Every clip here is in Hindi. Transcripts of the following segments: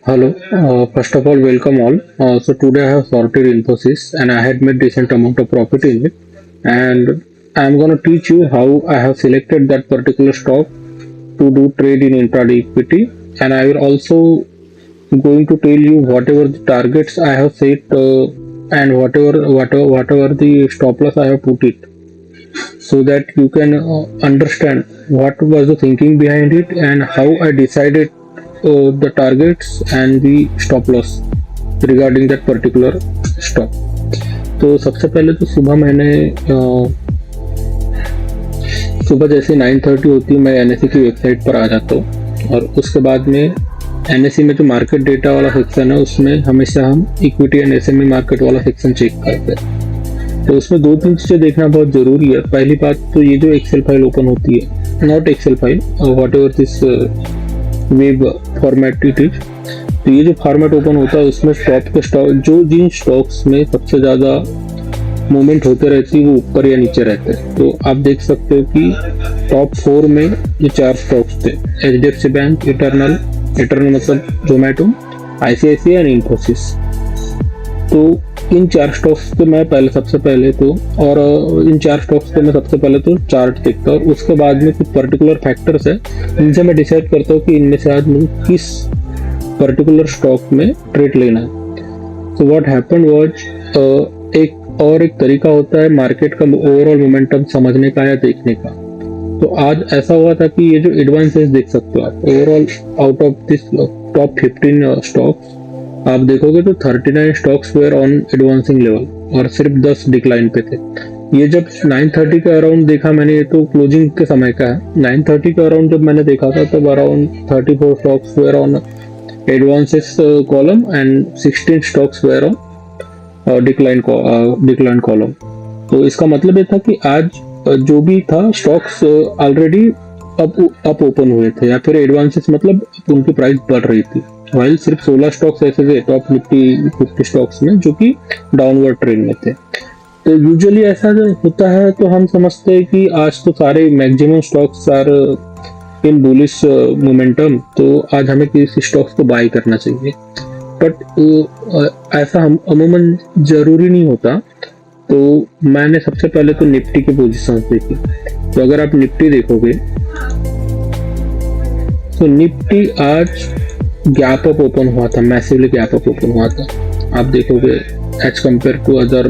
Hello. First of all, welcome all. So today I have sorted Infosys and I had made decent amount of profit in it. And I'm gonna teach you how I have selected that particular stock to do trade in intraday equity. And I will also going to tell you whatever the targets I have set and whatever the stop loss I have put it, so that you can understand what was the thinking behind it and how I decided the targets and the stop loss regarding that particular stock. तो सबसे पहले तो सुबह जैसे 9:30 होती है मैं एनएससी की वेबसाइट पर आ जाता हूँ और उसके बाद में एनएससी में जो मार्केट डेटा वाला सेक्शन है उसमें हमेशा हम इक्विटी एंड एसएमई मार्केट वाला सेक्शन चेक करते हैं। तो उसमें दो तीन चीज़ें देखना बहुत ज़रूरी है। पहली बात तो ये जो एक्सेल फाइल ओपन होती है, not excel file, whatever this web format it is, तो ये जो फॉर्मेट ओपन होता है उसमें स्टॉक जो जिन स्टॉक्स में सबसे ज़्यादा मूवमेंट होते रहती है वो ऊपर या नीचे रहते हैं। तो आप देख सकते हो कि टॉप 4 में ये 4 स्टॉक्स थे, HDFC बैंक, इटर्नल मतलब जोमेटो, ICICI एंड इन्फोसिस। तो इन 4 स्टॉक्स पे मैं सबसे पहले तो चार्ट देखता हूँ और उसके बाद में कुछ पर्टिकुलर फैक्टर्स है जिनसे मैं डिसाइड करता हूँ कि इनमें से आज मुझे किस पर्टिकुलर स्टॉक में ट्रेड लेना है। तो व्हाट हैपेंड वाज एक तरीका होता है मार्केट का ओवरऑल मोमेंटम समझने का या देखने का। तो आज ऐसा हुआ था कि ये जो एडवांसेस देख सकते हो आप, overall out of this top 15 stocks आप देखोगे तो 39 stocks were on advancing level और सिर्फ 10 डिक्लाइन पे थे। ये जब 9:30 के अराउंड देखा मैंने, ये तो क्लोजिंग के समय का है, 9:30 के अराउंड जब मैंने देखा था तब around 34 stocks were on advances column and 16 stocks were on decline column. तो इसका मतलब ये था कि आज जो भी था स्टॉक्स ऑलरेडी अप ओपन हुए थे या फिर एडवांसेस मतलब उनकी प्राइस बढ़ रही थी, वाइल सिर्फ 16 स्टॉक्स ऐसे थे टॉप निफ्टी 50 स्टॉक्स में जो कि डाउनवर्ड ट्रेंड में थे। तो यूजुअली ऐसा जब होता है तो हम समझते हैं कि आज तो सारे maximum stocks are in bullish momentum, तो आज हमें किसी स्टॉक्स को बाय करना चाहिए। बट ऐसा हम अमूमन जरूरी नहीं होता। तो मैंने सबसे पहले तो निफ्टी की पोजीशंस देखी। तो अगर आप निफ्टी देखोगे तो निफ्टी आज गैप अप ओपन हुआ था, मैसिवली गैप अप ओपन हुआ था। आप देखोगे as compare to other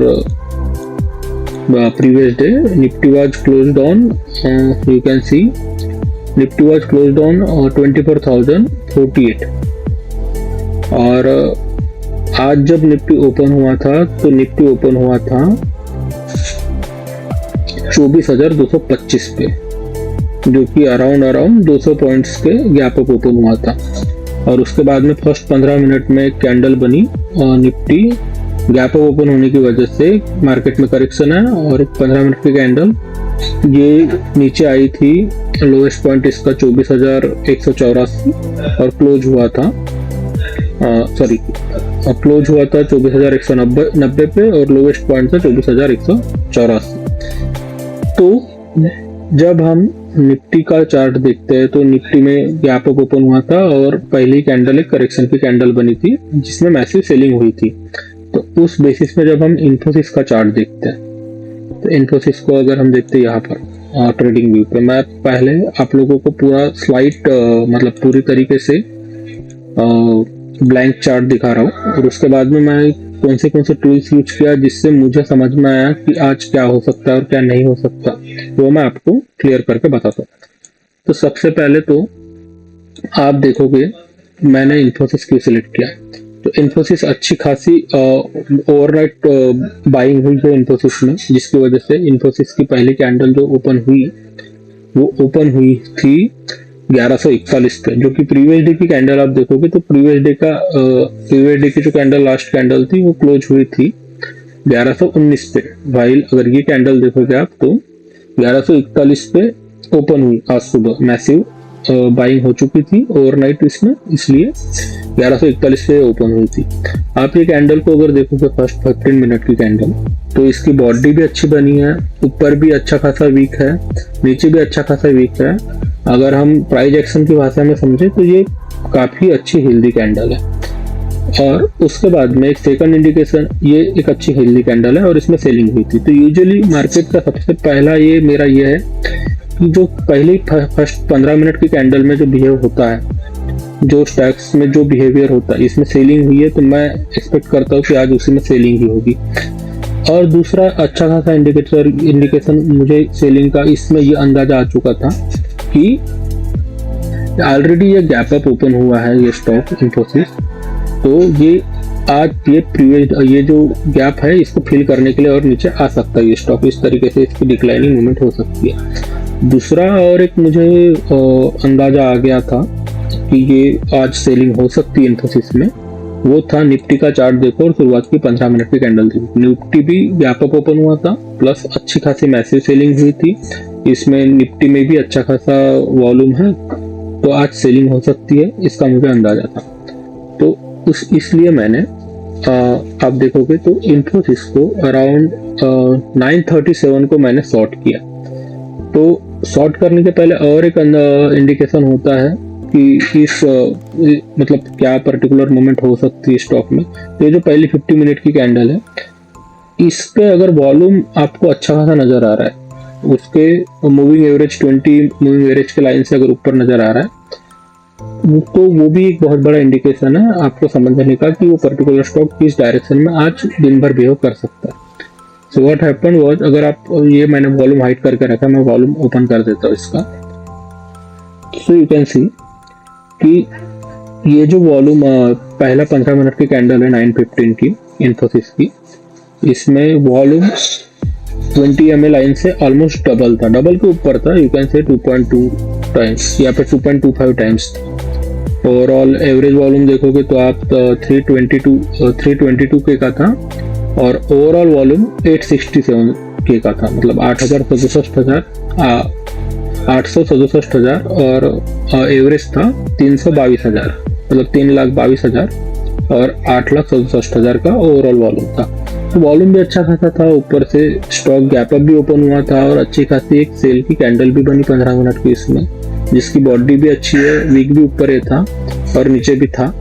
previous day Nifty was closed on, you can see Nifty was closed on 24,048 और आज जब निफ्टी ओपन हुआ था तो निफ्टी ओपन हुआ था 24,225 पे, जो कि अराउंड 200 पॉइंट्स के गैप अप ओपन हुआ था। और उसके बाद में फर्स्ट 15 मिनट में कैंडल बनी और निफ्टी गैप अप ओपन होने की वजह से मार्केट में करेक्शन है और 15 मिनट की कैंडल ये नीचे आई थी। लोएस्ट पॉइंट इसका 24,184 और क्लोज हुआ था 24,190 पे और लोएस्ट पॉइंट था 24,184। तो जब हम निफ्टी का चार्ट देखते हैं तो निफ्टी में गैप अप ओपन हुआ था और पहली कैंडल एक करेक्शन की कैंडल बनी थी जिसमें मैसिव सेलिंग हुई थी। तो उस बेसिस में जब हम इन्फोसिस का चार्ट देखते हैं तो इन्फोसिस को अगर हम देखते हैं यहाँ पर ट्रेडिंग व्यू पे, मैं पहले आप लोगों को पूरा स्लाइड मतलब पूरी तरीके से ब्लैंक चार्ट दिखा रहा हूँ और उसके बाद में मैं कौन से टूल्स यूज किया जिससे मुझे समझ में आया कि आज क्या हो सकता है और क्या नहीं हो सकता, वो मैं आपको क्लियर करके बताता हूँ। तो सबसे पहले तो आप देखोगे मैंने इन्फोसिस क्यों सिलेक्ट किया। तो इन्फोसिस अच्छी खासी ओवरनाइट बाइंग हुई है इन्फोसिस में, जिसकी वजह से इन्फोसिस की पहली कैंडल जो ओपन हुई थी 1141 पे, जो कि प्रीवियस डे की कैंडल आप देखोगे तो प्रीवियस डे की जो कैंडल लास्ट कैंडल थी वो क्लोज हुई थी 1119 पे। वाइल अगर ये कैंडल देखोगे आप तो 1141 पे ओपन हुई आज सुबह, मैसिव बाइंग हो चुकी थी ओवरनाइट इसमें, इसलिए 1141 पे ओपन हुई थी। आप ये कैंडल को अगर देखोगे फर्स्ट 15 मिनट की कैंडल, तो इसकी बॉडी भी अच्छी बनी है, ऊपर भी अच्छा खासा वीक है, नीचे भी अच्छा खासा वीक है। अगर हम प्राइस एक्शन की भाषा में समझे तो ये काफी अच्छी हेल्दी कैंडल है। और उसके बाद में एक सेकंड इंडिकेशन, ये एक अच्छी हेल्दी कैंडल है और इसमें सेलिंग हुई थी। तो यूजुअली मार्केट का सबसे पहला ये मेरा ये है कि जो पहले फर्स्ट 15 मिनट की कैंडल में जो बिहेव होता है, जो स्टॉक्स में जो बिहेवियर होता है, इसमें सेलिंग हुई है तो मैं एक्सपेक्ट करता हूँ कि आज उसी में सेलिंग ही होगी। और दूसरा अच्छा खासा इंडिकेशन मुझे सेलिंग का इसमें ये अंदाजा आ चुका था कि ऑलरेडी ये गैप अप ओपन हुआ है ये स्टॉक इन्फोसिस, तो ये आज ये जो गैप है इसको फिल करने के लिए और नीचे आ सकता है ये स्टॉक। इस तरीके से इसकी डिक्लाइनिंग मूवमेंट हो सकती है। दूसरा और एक मुझे अंदाजा आ गया था कि ये आज सेलिंग हो सकती है इन्फोसिस में, वो था निफ्टी का चार्ट देखो और शुरुआत की 15 मिनट की कैंडल थी। निफ्टी भी गैप अप ओपन हुआ था प्लस अच्छी खासी मैसिव सेलिंग हुई थी। इसमें निफ्टी में भी अच्छा खासा वॉल्यूम है, तो आज सेलिंग हो सकती है, इसका मुझे अंदाजा था। तो इसलिए मैंने आप देखोगे तो इन्फोसिस को अराउंड 937 को मैंने शॉर्ट किया। तो शॉर्ट करने के पहले और एक इंडिकेशन होता है कि इस मतलब क्या पर्टिकुलर मोमेंट हो सकती है स्टॉक में। तो ये जो पहली 50 मिनट की कैंडल है, इसके अगर वॉल्यूम आपको अच्छा खासा नजर आ रहा है, उसके मूविंग एवरेज 20 मूविंग एवरेज के लाइन से अगर ऊपर नजर आ रहा है, तो वो भी एक बहुत बड़ा इंडिकेशन है आपको समझने का कि वो पर्टिकुलर स्टॉक किस डायरेक्शन में आज दिन भर बिहेव कर सकता है। सो व्हाट हैपेंड वाज, अगर आप ये मैंने वॉल्यूम हाइड करके रखा, मैं वॉल्यूम ओपन कर देता हूँ इसका। सो यू कैन सी कि ये जो वॉल्यूम पहला 15 मिनट की कैंडल है 915 की इन्फोसिस की, इसमें वॉल्यूम 20 mA लाइन से ऑलमोस्ट डबल था, डबल के ऊपर था। यू कैन से 2.2 टाइम्स या फिर 2.25 टाइम्स था। ओवरऑल एवरेज वॉल्यूम देखोगे तो आप 322 के का था और ओवरऑल वॉल्यूम 867 के का था, मतलब 867,000 और एवरेज था 322,000, मतलब 3,22,000 और 8,67,000 का ओवरऑल वॉल्यूम था। तो वॉल्यूम भी अच्छा खासा था, ऊपर से स्टॉक गैप अप भी ओपन हुआ था और अच्छी खासी एक सेल की कैंडल भी बनी 15 मिनट की इसमें, जिसकी बॉडी भी अच्छी है, वीक भी ऊपर ही था और नीचे भी था।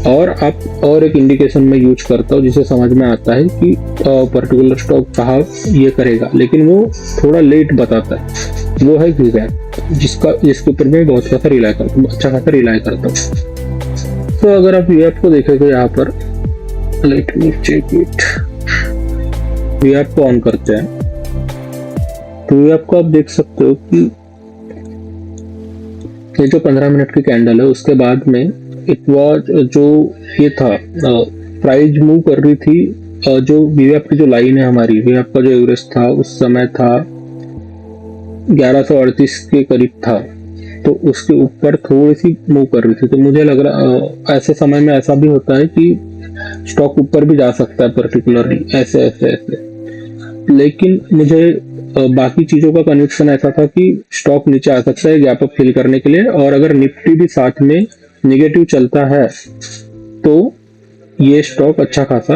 और आप और एक इंडिकेशन में यूज करता हूँ जिसे समझ में आता है कि पर्टिकुलर स्टॉक कहाँ ये करेगा, लेकिन वो थोड़ा लेट बताता है, वो है वीवैप, जिसके ऊपर मैं बहुत खासा रिलाई करता हूँ, अच्छा खासा रिलाई करता हूँ। तो अगर आप वीवैप को देखेंगे यहाँ पर, लेट मी चेक इट, वीवैप को ऑन करते हैं तो वीवैप को आप देख सकते हो कि ये जो 15 मिनट की कैंडल है उसके बाद में इट वाज जो ये था प्राइस मूव कर रही थी, जो वीवैप की जो लाइन है हमारी, वीवैप का जो एवरेज था उस समय था 1138 के करीब था, तो उसके ऊपर थोड़ी सी मूव कर रही थी। तो मुझे लग रहा ऐसे समय में ऐसा भी होता है कि स्टॉक ऊपर भी जा सकता है पर्टिकुलरली ऐसे, लेकिन मुझे बाकी चीजों का कन्विक्शन ऐसा था कि स्टॉक नीचे आ सकता है गैप अप फिल करने के लिए, और अगर निफ्टी भी साथ में नेगेटिव चलता है तो ये स्टॉक अच्छा खासा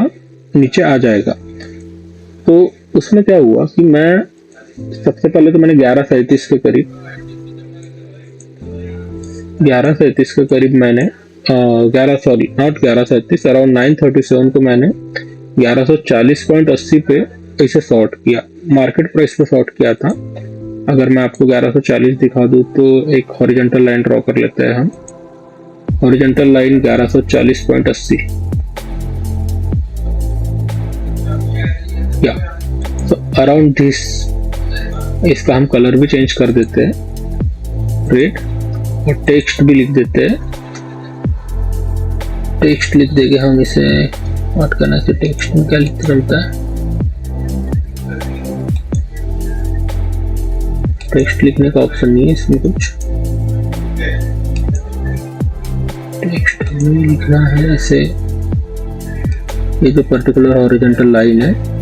नीचे आ जाएगा। तो उसमें क्या हुआ कि मैं सबसे पहले तो मैंने 1137 के करीब मैंने 1137 अराउंड 937 को मैंने 1140.80 पे इसे शॉर्ट किया, मार्केट प्राइस पे शॉर्ट किया था। अगर मैं आपको 1140 दिखा दूं तो एक हॉरिजॉन्टल लाइन ड्रॉ कर लेते हैं हम, हॉरिजॉन्टल लाइन 1140.80 या अराउंड दिस। इसका हम कलर भी चेंज कर देते हैं, रेड, और टेक्स्ट भी लिख देते हैं। टेक्स्ट लिख देंगे हम इसे, व्हाट करना है टेक्स्ट में क्या लिखते चलता है, टेक्स्ट लिखने का ऑप्शन नहीं है इसमें कुछ, टेक्स्ट में लिखना है इसे। ये जो पर्टिकुलर हॉरिजॉन्टल लाइन है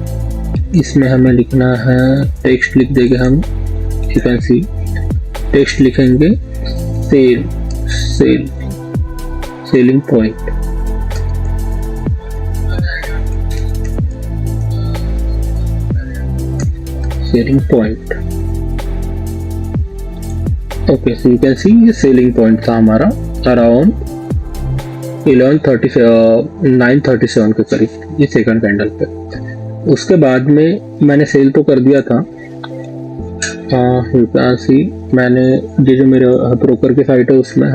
इसमें हमें लिखना है, टेक्स्ट लिख देंगे हम, यू कैन सी टेक्स्ट लिखेंगे selling point. Okay, so you can सी ये सेलिंग पॉइंट था हमारा अराउंड 9:37 के करीब, ये सेकंड कैंडल पे। उसके बाद में मैंने सेल तो कर दिया था। यू कैन सी मैंने ये जो मेरे ब्रोकर की साइट है उसमें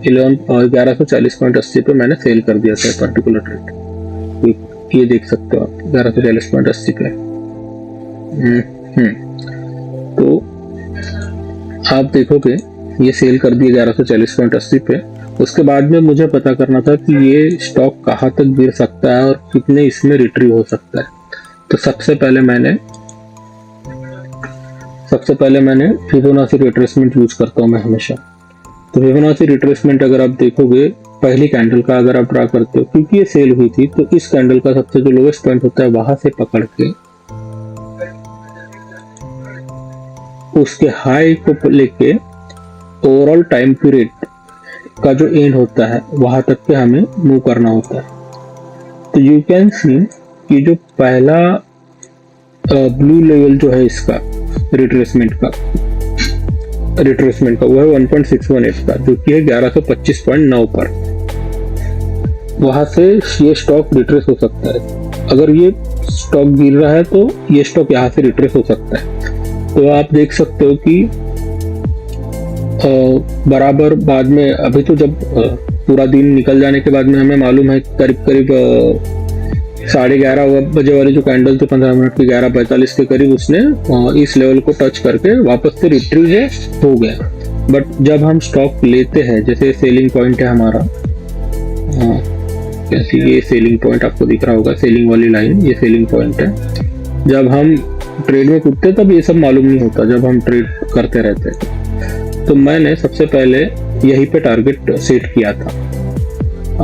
1140.80 पे मैंने सेल कर दिया था पर्टिकुलर ट्रेड। ये देख सकते हो आप 1140.80 पे। तो आप देखोगे ये सेल कर दिया 1140.80 पे। उसके बाद में मुझे पता करना था कि ये स्टॉक कहाँ तक गिर सकता है और कितने इसमें रिट्रीव हो सकता है। तो सबसे पहले मैंने फिबोनाची रिट्रेसमेंट यूज करता हूँ मैं हमेशा। तो फिबोनाची रिट्रेसमेंट अगर आप देखोगे पहली कैंडल का अगर आप ड्रा करते हो, क्योंकि ये सेल हुई थी, तो इस कैंडल का सबसे जो लोएस्ट पॉइंट होता है वहां से पकड़ के उसके हाई को लेके ओवरऑल टाइम पीरियड का जो एंड होता है वहां तक के हमें मूव करना होता है। तो यू कैन सी कि जो पहला ब्लू लेवल जो है इसका रिट्रेसमेंट का वो है 1.618 का, जो कि है 1125.9 पर। वहां से ये स्टॉक रिट्रेस हो सकता है। अगर ये स्टॉक गिर रहा है तो ये स्टॉक यहाँ से रिट्रेस हो सकता है। तो आप देख सकते हो कि बराबर बाद में, अभी तो जब पूरा दिन निकल जाने के बाद में हमें मालूम है करीब 11:30 बजे वाली जो कैंडल थी 15 मिनट की 11:45 के करीब, उसने इस लेवल को टच करके वापस से रिट्रीव हो गया। बट जब हम स्टॉक लेते हैं, जैसे सेलिंग पॉइंट है हमारा, जैसे ये सेलिंग पॉइंट आपको दिख रहा होगा, सेलिंग वाली लाइन, ये सेलिंग पॉइंट है। जब हम ट्रेड में कूदते तब ये सब मालूम नहीं होता, जब हम ट्रेड करते रहते हैं। तो मैंने सबसे पहले यहीं पे टारगेट सेट किया था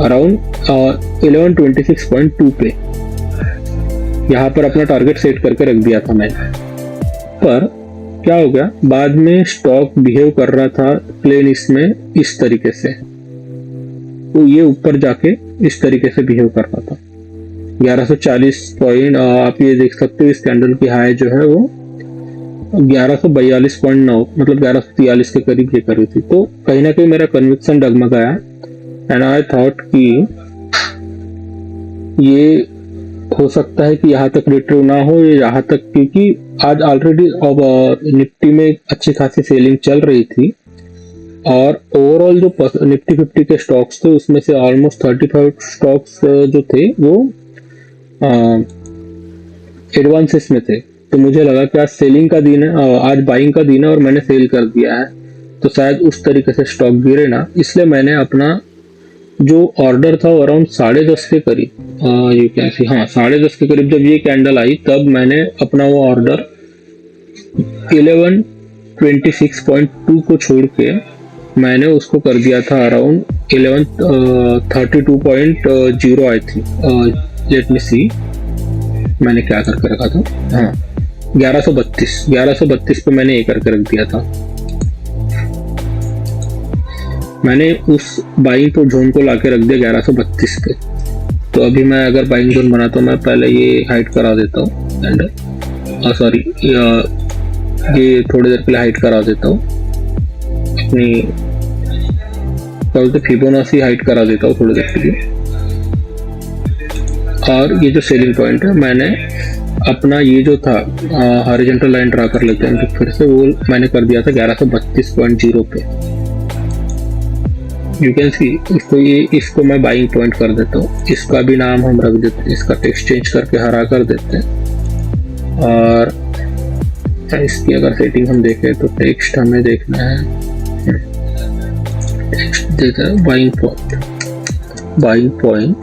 अराउंड 1126.2 पे। यहाँ पर अपना टारगेट सेट करके रख दिया था मैंने। पर क्या हो गया, बाद में स्टॉक बिहेव कर रहा था प्लेन इसमें इस तरीके से, तो ये ऊपर जाके इस तरीके से बिहेव कर रहा था। 1140 पॉइंट आप ये देख सकते हो, इस कैंडल की हाई जो है वो 1142.9 मतलब 1143 के करीब ये करी थी। तो कहीं ना कहीं मेरा कन्विक्शन डगमगाया एंड आई थॉट कि ये हो सकता है कि यहाँ तक रिट्रीव ना हो, ये यहाँ तक, क्योंकि आज ऑलरेडी अब निफ्टी में अच्छी खासी सेलिंग चल रही थी और ओवरऑल जो निफ्टी 50 के स्टॉक्स थे उसमें से ऑलमोस्ट 35 स्टॉक्स जो थे वो एडवांसेस में थे। तो मुझे लगा कि आज सेलिंग का दिन है, आज बाइंग का दिन है और मैंने सेल कर दिया है, तो शायद उस तरीके से स्टॉक गिरे ना। इसलिए मैंने अपना जो ऑर्डर था वो अराउंड 10:30 के करीब, यू कैन सी 10:30 के करीब जब ये कैंडल आई, तब मैंने अपना वो ऑर्डर 1126.2 को छोड़ के मैंने उसको कर दिया था अराउंड 1132.0 आई थी। लेट मी सी मैंने क्या करके रखा था, 1132 पे मैंने ये करके रख दिया था। मैंने उस बाइंग को जोन को लाके रख दिया 1132 पे। तो अभी मैं अगर बाइंग जोन बनाता हूँ, मैं पहले ये हाइड करा देता हूँ एंड सॉरी ये थोड़ी देर के लिए हाइड करा देता हूँ, अपनी फिबोनाची हाइड करा देता हूँ थोड़ी देर के लिए। और ये जो सेलिंग पॉइंट है, मैंने अपना ये जो था हॉरिजॉन्टल लाइन ड्रा कर लेते हैं तो फिर से, वो मैंने कर दिया था 1132.0 पे। यू कैन सी इसको मैं बाइंग पॉइंट कर देता हूँ। इसका भी नाम हम रख देते हैं, इसका टेक्स्ट चेंज करके हरा कर देते हैं। और इसकी अगर सेटिंग हम देखें तो टेक्स्ट हमें देखना है, टेक्स्ट देता है बाइंग पॉइंट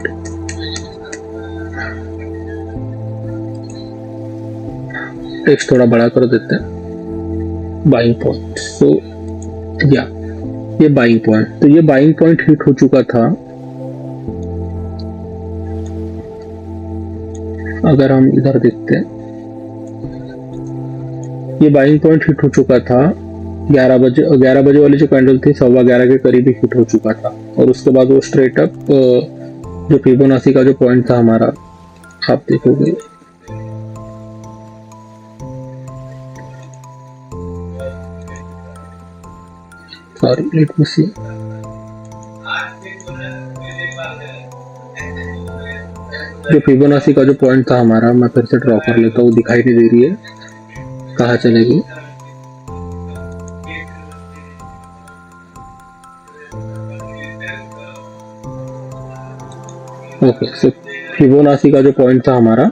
टेक्स्ट थोड़ा बड़ा कर देते हैं, बाइंग पॉइंट। सो या ये बाइंग पॉइंट, तो ये बाइंग पॉइंट हिट हो चुका था। अगर हम इधर देखते हैं, ये बाइंग पॉइंट हिट हो चुका था 11 बजे वाली जो कैंडल थी 11:15 के करीब ही हिट हो चुका था। और उसके बाद वो स्ट्रेट अप जो फिबोनाची का जो पॉइंट था हमारा, आप देखोगे सॉरी लेट मी सी, जो फिबोनाची का जो पॉइंट था हमारा, मैं फिर से ड्रॉ कर लेता हूँ, दिखाई नहीं दे रही है, कहाँ चलेगी। ओके, सो फिबोनाची का जो पॉइंट था हमारा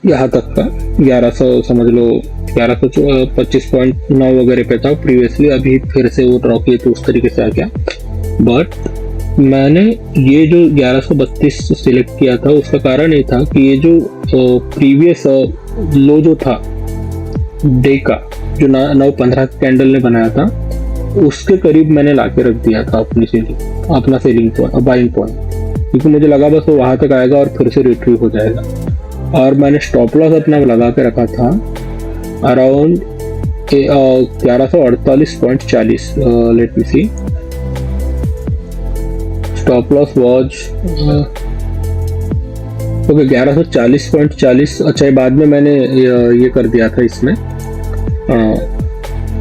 यहाँ तक का 1100 समझ लो, 1125.9 वगैरह पे था प्रीवियसली, अभी फिर से वो ड्रॉ किए तो उस तरीके से आ गया। बट मैंने ये जो 1132 सिलेक्ट किया था उसका कारण ये था कि ये जो प्रीवियस लो जो था डे का, जो 9:15 कैंडल ने बनाया था, उसके करीब मैंने लाके रख दिया था अपना सेलिंग पॉइंट, बाइंग पॉइंट, क्योंकि मुझे लगा बस वो वहां तक आएगा और फिर से रिट्रीव हो जाएगा। और मैंने स्टॉप लॉस अपना लगा के रखा था around 1148.40। Let me see, stop loss was okay 1140.40। अच्छा, बाद में मैंने ये कर दिया था इसमें,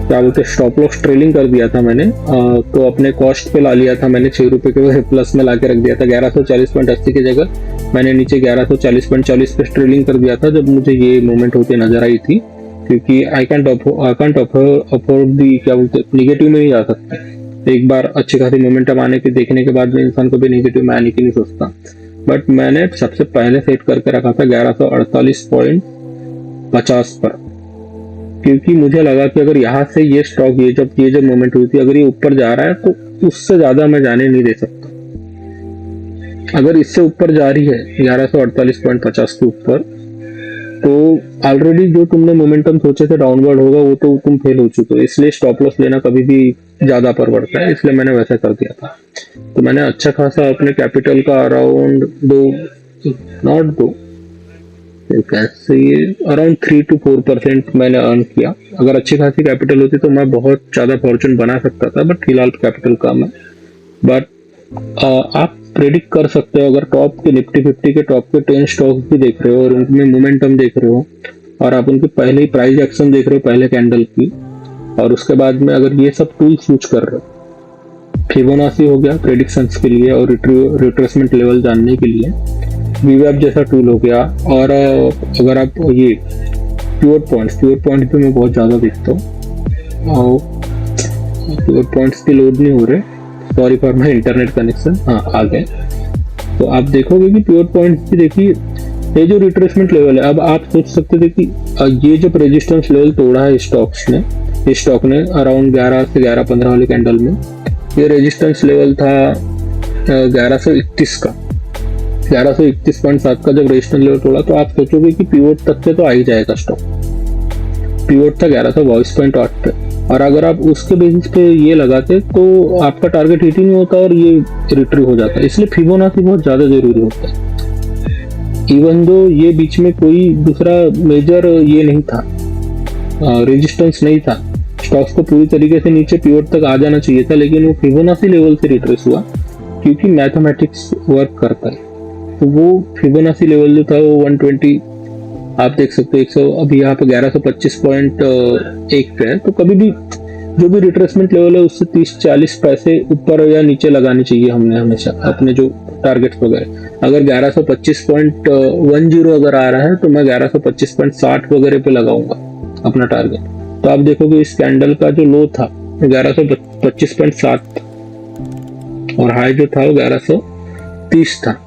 क्या बोलते, स्टॉप लॉस ट्रेलिंग कर दिया था मैंने, तो अपने कॉस्ट पे ला लिया था मैंने, 6 रुपए के प्लस में ला के रख दिया था। 1140.80 की जगह मैंने नीचे 1140.40 पे ट्रेलिंग कर दिया था जब मुझे ये मूवमेंट होती नजर आई थी, क्योंकि आई कैंट अफोर्ड दी, क्या बोलते, निगेटिव में नहीं जा सकता। एक बार अच्छी खासी मोमेंटम आने के देखने के बाद में इंसान को भी निगेटिव में आने की नहीं सोचता। बट मैंने सबसे पहले सेट करके रखा था 1148.50 पर, क्योंकि मुझे लगा कि अगर यहाँ से ये स्टॉक ये जब मोमेंट हुई थी, अगर ये ऊपर जा रहा है तो उससे ज्यादा मैं जाने नहीं दे सकता। अगर इससे ऊपर जा रही है 1148.50 के ऊपर, तो ऑलरेडी जो तुमने मोमेंटम सोचे थे डाउनवर्ड होगा वो तो तुम फेल हो चुके हो, इसलिए स्टॉप लॉस लेना कभी भी ज्यादा पर पड़ता है, इसलिए मैंने वैसा कर दिया था। तो मैंने अच्छा खासा अपने कैपिटल का अराउंड अराउंड 3 to 4% मैंने अर्न किया। अगर अच्छी खासी कैपिटल होती तो मैं बहुत ज्यादा फॉर्चून बना सकता था, बट फिलहाल कैपिटल कम है। बट आप प्रेडिक्ट कर सकते हो, अगर टॉप के निफ्टी 50 के टॉप के 10 स्टॉक भी देख रहे हो और उनमें मोमेंटम देख रहे हो, और आप उनकी पहले ही प्राइस एक्शन देख रहे हो पहले कैंडल की, और उसके बाद में अगर ये सब टूल्स यूज कर रहे हो, फिबोनाची हो गया प्रेडिक्शंस के लिए और रिट्रेसमेंट लेवल जानने के लिए, वीवैप जैसा टूल हो गया, और अगर आप ये प्योर पॉइंट्स भी मैं बहुत ज़्यादा देखता हूँ, और प्योर पॉइंट्स की लोड नहीं हो रहे, sorry for my internet connection, हाँ आ गए। तो आप देखोगे कि प्योर पॉइंट्स भी देखिए, ये जो रिट्रेसमेंट लेवल है, अब आप सोच सकते थे कि ये जब रेजिस्टेंस लेवल तोड़ा है इस स्टॉक ने अराउंड 11 से 11:15 वाले कैंडल में, ये रेजिस्टेंस लेवल था 1131 का, 1131.7 का जब रेजिस्टेंस लेवल तोड़ा, तो आप सोचोगे कि पिवोट तक से तो आ ही जाएगा स्टॉक। पिवोट था 1122.8 पे, और अगर आप उसके बेसिस पे ये लगाते तो आपका टारगेट हिट ही नहीं होता और ये रिट्रीव हो जाता है। इसलिए फिबोनाची बहुत ज्यादा जरूरी होता है। इवन दो ये बीच में कोई दूसरा मेजर ये नहीं था, रेजिस्टेंस नहीं था, स्टॉक्स को पूरी तरीके से नीचे पिवोट तक आ जाना चाहिए था, लेकिन वो फिबोनाची लेवल से रिट्रेस हुआ, क्योंकि मैथमेटिक्स वर्क करता है। तो वो फिबोनाची लेवल जो था वो 120, आप देख सकते हो 100, अभी यहाँ पे 1125.1 पे है। तो कभी भी जो भी रिट्रेसमेंट लेवल है उससे 30-40 पैसे ऊपर या नीचे लगाने चाहिए हमने हमेशा अपने जो टारगेट्स वगैरह। अगर 1125.10 अगर आ रहा है तो मैं 1125.60 वगैरह पे लगाऊंगा अपना टारगेट। तो आप देखोगे इस कैंडल का जो लो था 1125.7 और हाई जो था वो 1130 था,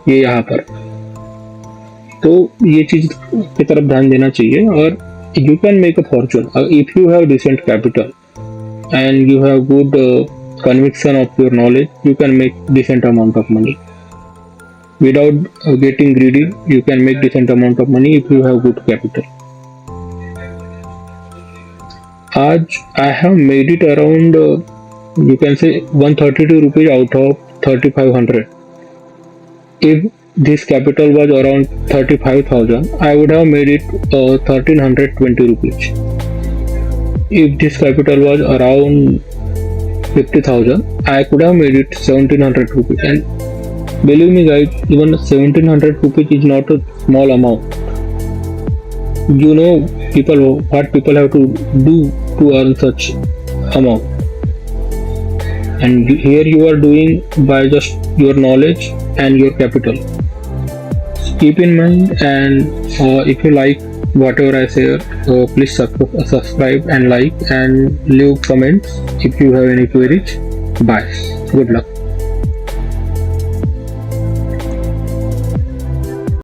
ये यहाँ पर। तो ये चीज की तरफ ध्यान देना चाहिए। और you can make a fortune if you have decent capital and you have good conviction of your knowledge. You can make decent amount of money without getting greedy. You can make decent amount of money if you have good capital. आज I have made it around you can say 132 rupees out of 3500. If this capital was around 35,000, I would have made it 1320 rupees. If this capital was around 50,000, I could have made it 1700 rupees. And believe me guys, even 1700 rupees is not a small amount. You know what people have to do to earn such amount. and here you are doing by just your knowledge and your capital. Keep in mind, and if you like whatever I say, please subscribe and like and leave comments if you have any queries. Bye. Good luck.